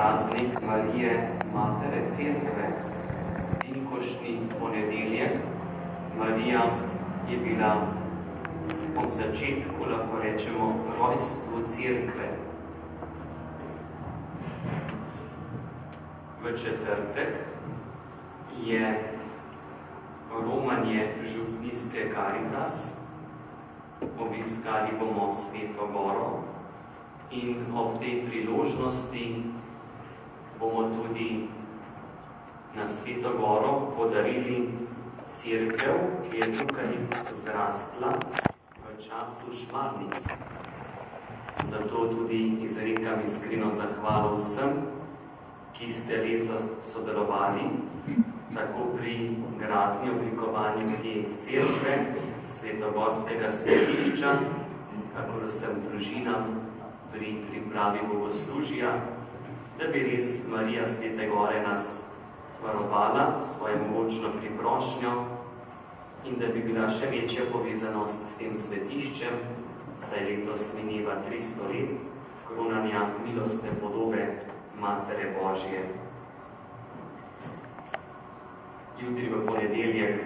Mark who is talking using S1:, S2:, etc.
S1: praznik Marije, Matere Cerkve. Vinkošni ponedeljek. Marija je bila ob začetku, lahko rečemo, rojstvu Cerkve. V četrtek je romanje župnijske Karitas. Obiskali bomo Sveto Goro in ob tej priložnosti bomo tudi na Sveto Goro podarili cerkev, ki je tukaj zrastla v času Šmarnic. Zato tudi izrekam iskreno zahvalo vsem, ki ste letos sodelovali tako pri gradnji, oblikovanju te cerkve, svetogorskega svetišča, kakor vsem družinam pri pripravi bogoslužja, da bi res Marija Svete Gore nas varovala svojo mogočno priprošnjo in da bi bila še večja povezanost s tem svetiščem, saj letos mineva 300 let kronanja milostne podobe Matere Božje. Jutri v ponedeljek